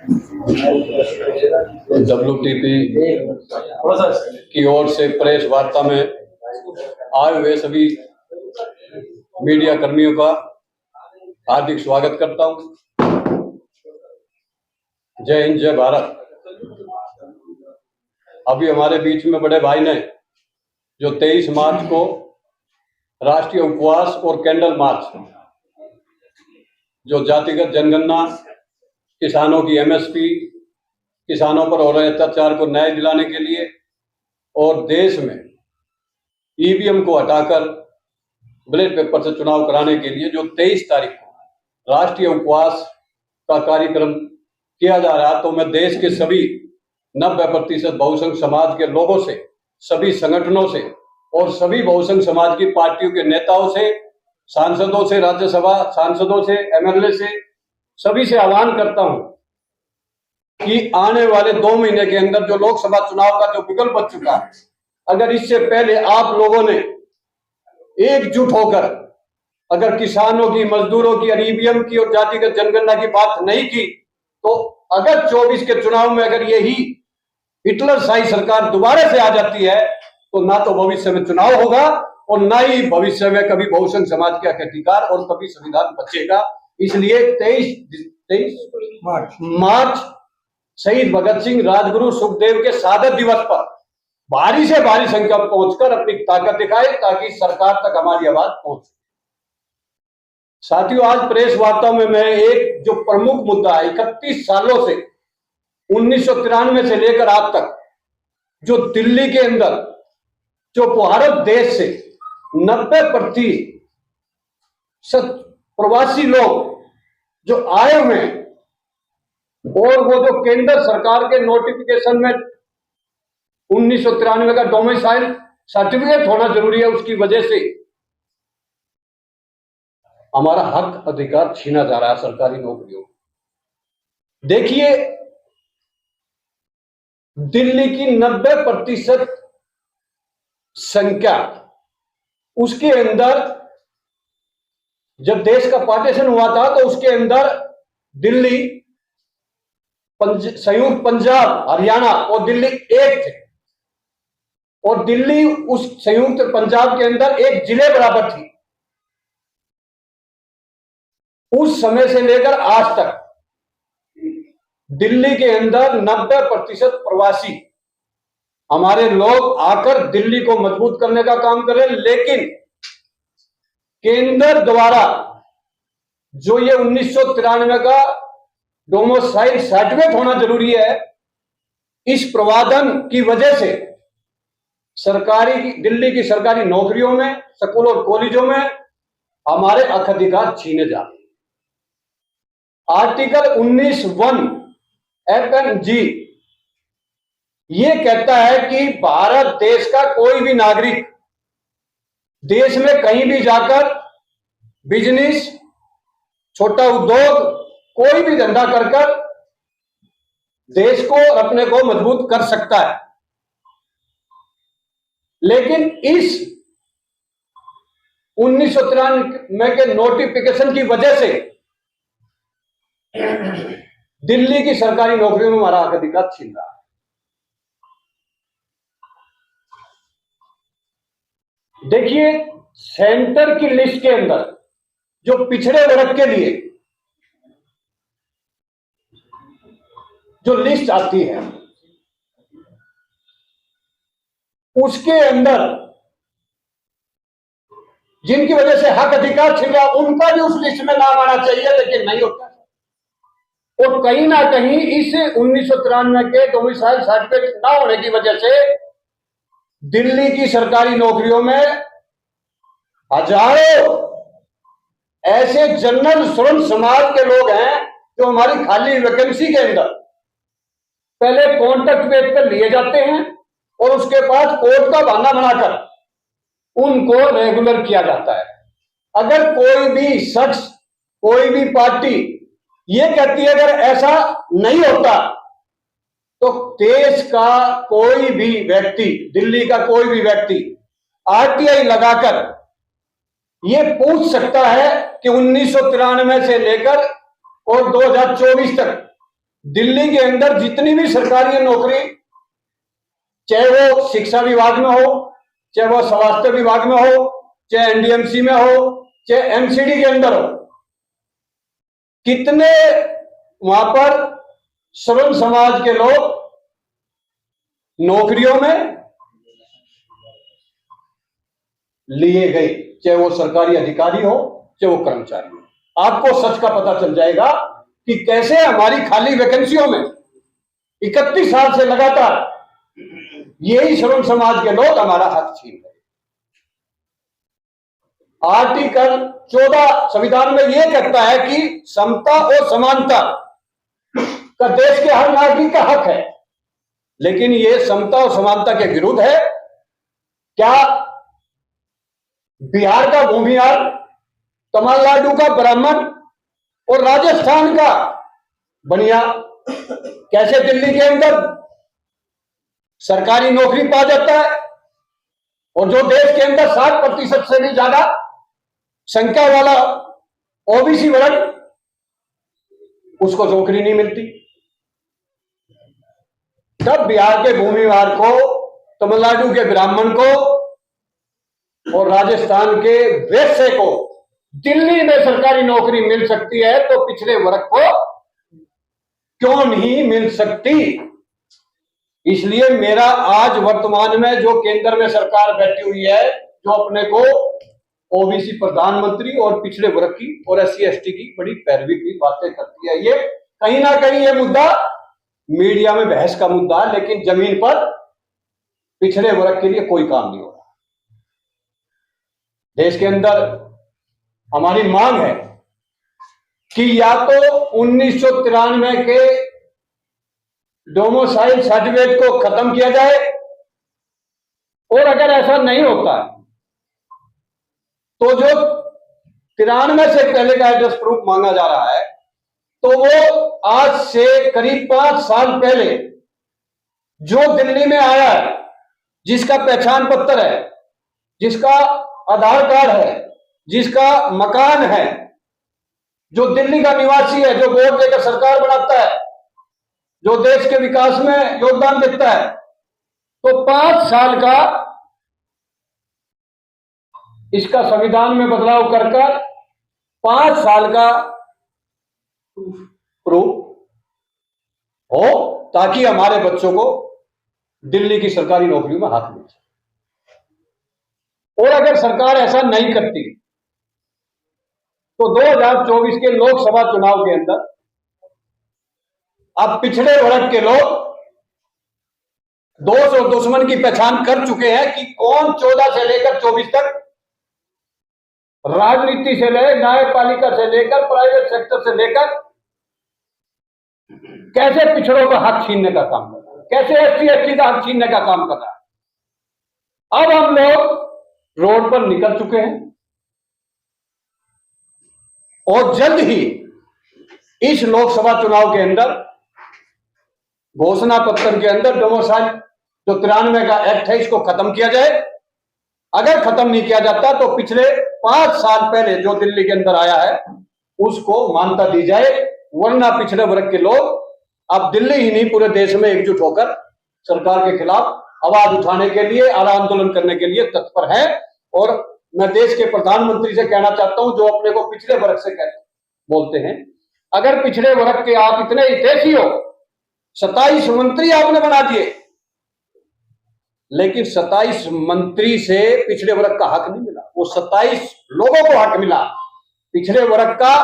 WTP की ओर से press वार्ता में आए हुए सभी मीडिया कर्मियों का हार्दिक स्वागत करता हूं। जय हिंद, जय भारत। अभी हमारे बीच में बड़े भाई ने जो 23 मार्च को राष्ट्रीय उपवास और कैंडल मार्च, जो जातिगत जनगणना, किसानों की MSP, किसानों पर हो रहे अत्याचार को न्याय दिलाने के लिए और देश में EVM को हटाकर बैलेट पेपर से चुनाव कराने के लिए जो 23 तारीख को राष्ट्रीय उपवास का कार्यक्रम किया जा रहा है, तो मैं देश के सभी 90% बहुसंघ समाज के लोगों से, सभी संगठनों से और सभी बहुसंघ समाज की पार्टियों के नेताओं से, सांसदों से, राज्यसभा सांसदों से, MLA से, सभी से आह्वान करता हूं कि आने वाले 2 महीने के अंदर जो लोकसभा चुनाव का जो विकल्प बच चुका है, अगर इससे पहले आप लोगों ने एकजुट होकर अगर किसानों की, मजदूरों की और EVM की और जातिगत जनगणना की बात नहीं की, तो अगर 24 के चुनाव में अगर यही हिटलरशाही सरकार दोबारा से आ जाती है, तो ना तो भविष्य में चुनाव होगा और ना ही भविष्य में कभी बहुसंघ समाज के अधिकार और कभी संविधान बचेगा। इसलिए 23 मार्च शहीद भगत सिंह, राजगुरु, सुखदेव के शहादत दिवस पर भारी से भारी संख्या में पहुंचकर अपनी ताकत दिखाए ताकि सरकार तक हमारी आवाज पहुंचे। साथियों, आज प्रेस वार्ता में मैं एक जो प्रमुख मुद्दा है, 31 सालों से 1993 से लेकर आज तक जो दिल्ली के अंदर जो भारत देश से 90% प्रवासी लोग जो आए हुए हैं और वो जो केंद्र सरकार के नोटिफिकेशन में 1993 का डोमिसाइल सर्टिफिकेट होना जरूरी है, उसकी वजह से हमारा हक अधिकार छीना जा रहा है सरकारी नौकरियों। देखिए, दिल्ली की 90% संख्या, उसके अंदर जब देश का पार्टीशन हुआ था तो उसके अंदर दिल्ली, संयुक्त पंजाब, हरियाणा और दिल्ली एक थे और दिल्ली उस संयुक्त पंजाब के अंदर एक जिले बराबर थी। उस समय से लेकर आज तक दिल्ली के अंदर 90% प्रवासी हमारे लोग आकर दिल्ली को मजबूत करने का काम कर रहे हैं, लेकिन केंद्र द्वारा जो ये 1993 का डोमिसाइल सर्टिफिकेट होना जरूरी है, इस प्रावधान की वजह से दिल्ली की सरकारी नौकरियों में, स्कूल और कॉलेजों में हमारे हक अधिकार छीने जा रहे हैं। आर्टिकल 19(1) FNG ये कहता है कि भारत देश का कोई भी नागरिक देश में कहीं भी जाकर बिजनेस, छोटा उद्योग, कोई भी धंधा कर देश को और अपने को मजबूत कर सकता है। लेकिन इस 1993 के नोटिफिकेशन की वजह से दिल्ली की सरकारी नौकरियों में हमारा हक अधिकार छीन रहा है। देखिए, सेंटर की लिस्ट के अंदर जो पिछड़े वर्ग के लिए जो लिस्ट आती है, उसके अंदर जिनकी वजह से हक अधिकार छिन रहा, उनका भी उस लिस्ट में नाम आना चाहिए, लेकिन नहीं होता। और कहीं ना कहीं इस 1993 के डोमिसाइल सर्टिफिकेट ना होने की वजह से दिल्ली की सरकारी नौकरियों में हजारों ऐसे जनरल श्रम समाज के लोग हैं जो हमारी खाली वैकेंसी के अंदर पहले कॉन्ट्रैक्ट बेस पर लिए जाते हैं और उसके बाद कोर्ट का बहाना बनाकर उनको रेगुलर किया जाता है। अगर कोई भी शख्स, कोई भी पार्टी ये कहती है अगर ऐसा नहीं होता तो देश का कोई भी व्यक्ति, दिल्ली का कोई भी व्यक्ति RTI लगाकर ये पूछ सकता है कि 1993 से लेकर और 2024 तक दिल्ली के अंदर जितनी भी सरकारी नौकरी, चाहे वो शिक्षा विभाग में हो, चाहे वो स्वास्थ्य विभाग में हो, चाहे एनडीएमसी में हो, चाहे एमसीडी के अंदर हो, कितने वहां पर श्रम समाज के लोग नौकरियों में लिए गए, चाहे वो सरकारी अधिकारी हो, चाहे वो कर्मचारी हो। आपको सच का पता चल जाएगा कि कैसे हमारी खाली वैकेंसियों में 31 साल से लगातार यही श्रम समाज के लोग हमारा हक छीन रहे। आर्टिकल 14 संविधान में यह कहता है कि समता और समानता का देश के हर नागरिक का हक है, लेकिन यह समता और समानता के विरुद्ध है। क्या बिहार का भूमिहार, तमिलनाडु का ब्राह्मण और राजस्थान का बनिया कैसे दिल्ली के अंदर सरकारी नौकरी पा जाता है, और जो देश के अंदर 60% से भी ज्यादा संख्या वाला ओबीसी वर्ग, उसको नौकरी नहीं मिलती? तब बिहार के भूमिहार को, तमिलनाडु के ब्राह्मण को और राजस्थान के वैश्य को दिल्ली में सरकारी नौकरी मिल सकती है, तो पिछड़े वर्ग को क्यों नहीं मिल सकती? इसलिए मेरा आज वर्तमान में जो केंद्र में सरकार बैठी हुई है, जो अपने को ओबीसी प्रधानमंत्री और पिछड़े वर्ग की और एससी एसटी की बड़ी पैरवी की बातें करती है, ये कहीं ना कहीं ये मुद्दा मीडिया में बहस का मुद्दा है, लेकिन जमीन पर पिछड़े वर्ग के लिए कोई काम नहीं हो रहा। देश के अंदर हमारी मांग है कि या तो 1993 के डोमिसाइल सर्टिफिकेट को खत्म किया जाए, और अगर ऐसा नहीं होता तो जो 93 से पहले का एड्रेस प्रूफ मांगा जा रहा है, तो वो आज से करीब 5 साल पहले जो दिल्ली में आया है, जिसका पहचान पत्र है, जिसका आधार कार्ड है, जिसका मकान है, जो दिल्ली का निवासी है, जो वोट देकर सरकार बनाता है, जो देश के विकास में योगदान देता है, तो 5 साल का इसका संविधान में बदलाव कर 5 साल का प्रूफ हो, ताकि हमारे बच्चों को दिल्ली की सरकारी नौकरियों में हक मिल जाए। और अगर सरकार ऐसा नहीं करती तो 2024 के लोकसभा चुनाव के अंदर अब पिछड़े वर्ग के लोग दोस्त और दुश्मन की पहचान कर चुके हैं कि कौन 14 से लेकर 24 तक राजनीति से ले, न्यायपालिका से लेकर, प्राइवेट सेक्टर से लेकर कैसे पिछड़ों का हक छीनने का काम कर रहा है, कैसे एससी एसटी का हक छीनने का काम कर रहा है। अब हम लोग रोड पर निकल चुके हैं और जल्द ही इस लोकसभा चुनाव के अंदर घोषणा पत्र के अंदर डोमिसाइल जो 93 का एक्ट है, इसको खत्म किया जाए। अगर खत्म नहीं किया जाता तो पिछले 5 साल पहले जो दिल्ली के अंदर आया है उसको मान्यता दी जाए, वरना पिछड़े वर्ग के लोग अब दिल्ली ही नहीं पूरे देश में एकजुट होकर सरकार के खिलाफ आवाज उठाने के लिए, आला आंदोलन करने के लिए तत्पर है। और मैं देश के प्रधानमंत्री से कहना चाहता हूं, जो अपने को पिछड़े वर्ग से बोलते हैं, अगर पिछड़े वर्ग के आप इतने हितैषी हो, 27 मंत्री आपने बना दिए, लेकिन 27 मंत्री से पिछड़े वर्ग का हक नहीं मिला, वो 27 लोगों को हक मिला। पिछड़े वर्ग का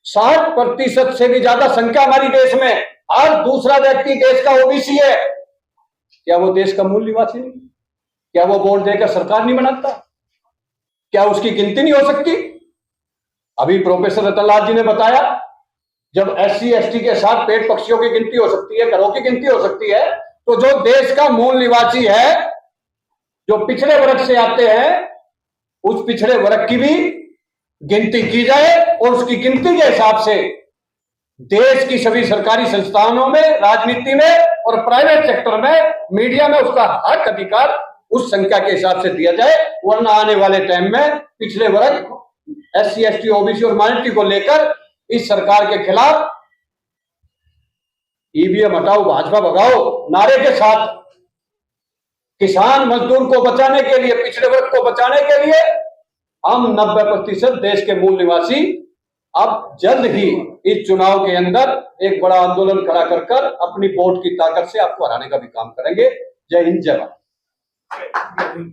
60% से भी ज्यादा संख्या हमारी देश में, और दूसरा व्यक्ति देश का ओबीसी है। क्या वो देश का मूल निवासी नहीं? क्या वो वोट देकर सरकार नहीं बनाता? क्या उसकी गिनती नहीं हो सकती? अभी प्रोफेसर रतनलाल जी ने बताया, जब एससी एसटी के साथ पेट पक्षियों की गिनती हो सकती है, घरों की गिनती हो सकती है, तो जो देश का मूल निवासी है, जो पिछड़े वर्ग से आते हैं, उस पिछड़े वर्ग की भी गिनती की जाए, और उसकी गिनती के हिसाब से देश की सभी सरकारी संस्थानों में, राजनीति में और प्राइवेट सेक्टर में, मीडिया में उसका हक अधिकार उस संख्या के हिसाब से दिया जाए। वरना आने वाले टाइम में पिछड़े वर्ग, एससी एसटी, ओबीसी और माइनॉरिटी को लेकर इस सरकार के खिलाफ ईवीएम हटाओ भाजपा भगाओ नारे के साथ किसान मजदूर को बचाने के लिए, पिछड़े वर्ग को बचाने के लिए हम 90% देश के मूल निवासी अब जल्द ही इस चुनाव के अंदर एक बड़ा आंदोलन खड़ा कर अपनी वोट की ताकत से आपको हराने का भी काम करेंगे। जय हिंद, जय भारत।